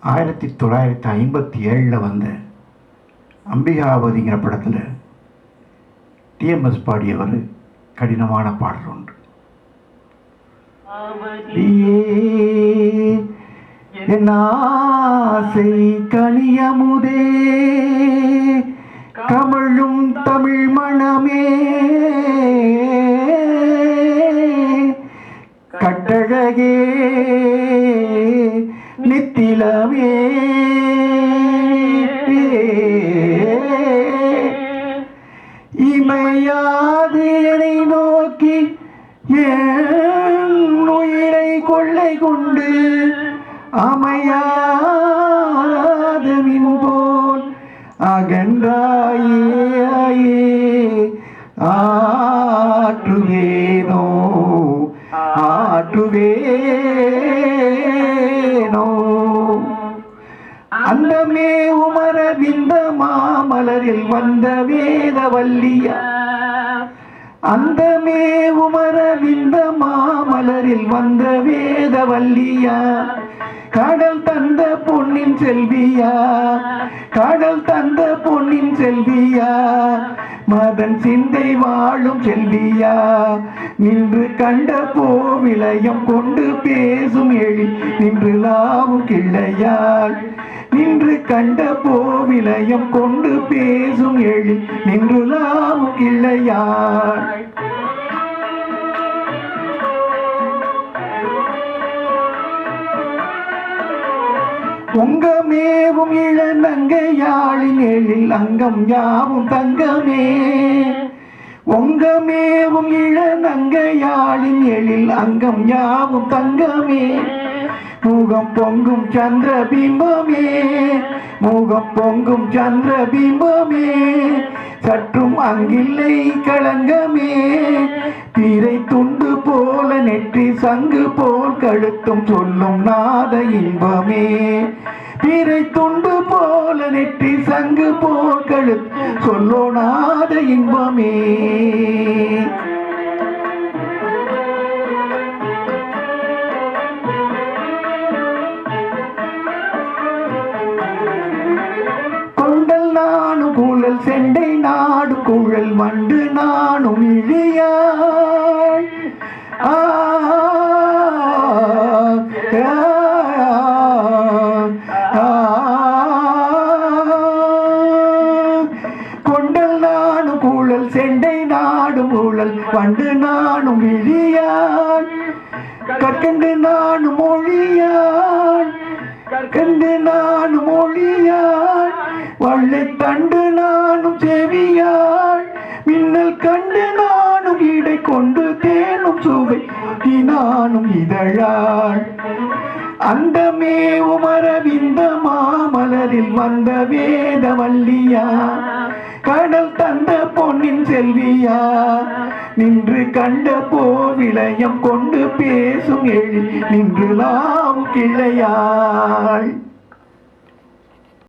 1957 வந்த அம்பிகாவதிங்கிற படத்தில் டிஎம்எஸ் பாடியவர் கடினமான பாடல் உண்டு. என் ஆசை கனியமுதே கமழும் தமிழ் மணமே கட்டழகே நித்திலமே இமையாது என்னை நோக்கி என் உயிரை கொள்ளை கொண்டு அமையாத மின் போல் அகன்றாயே ஆற்றுவேனோ அந்தமே உமரவிந்த மாமலரில் வந்த வேதவல்லியா அந்தமே உமரவிந்த மாமலரில் வந்த வேதவல்லியா கடல் தந்த பொன்னின் செல்வியா கடல் தந்த பொன்னின் செல்வியா மதன் சிந்தை வாழும் செல்வியா நின்று கண்ட போவிளையம் கொண்டு பேசும் எழில் நின்று லாவும் கிள்ளையாள் நின்று கண்ட போவிளையம் கொண்டு பேசும் எழில் நின்று லாவும் கிள்ளையாள் பொங்கமேவும் இளநங்கையாளின் எழில் அங்கம் யாவும் தங்கமே பொங்கமேவும் இளநங்கையாளின் எழில் அங்கம் யாவும் தங்கமே முகம் பொங்கும் சந்திர பிம்பமே முகம் பொங்கும் சந்திர பிம்பமே சற்றும் அங்கில்லை களங்கமே பிறை துண்டு போல நெற்றி சங்கு போல் கழுத்தும் சொல்லும் நாத இன்பமே பிறை துண்டு போல நெற்றி சங்கு போல் கழுத்தும் சொல்லோ நாத இன்பமே கொண்டல் நானும் கூழல் செண்டை நாடு கூழல் வண்டு நானும் இழியாள் கொண்டல் நானும் கூழல் செண்டை நாடும் ஊழல் வண்டு நானும் இழியாள் கற்கண்டு நானும் மொழியாள் கற்கண்டு நானும் மொழியாள் வள்ளை தண்டு நானும் செவியாள் மின்னல் கண்டு நானும் இடை கொண்டு தேனும் சுவை நானும் இதழாள் அந்தமே உமரவிந்த மாமலரில் வந்த வேதவல்லியா கடல் தந்த பொன்னின் செல்வியா நின்று கண்ட போவிளையம் கொண்டு பேசும் எழில் நின்று லாவும் கிளையாள்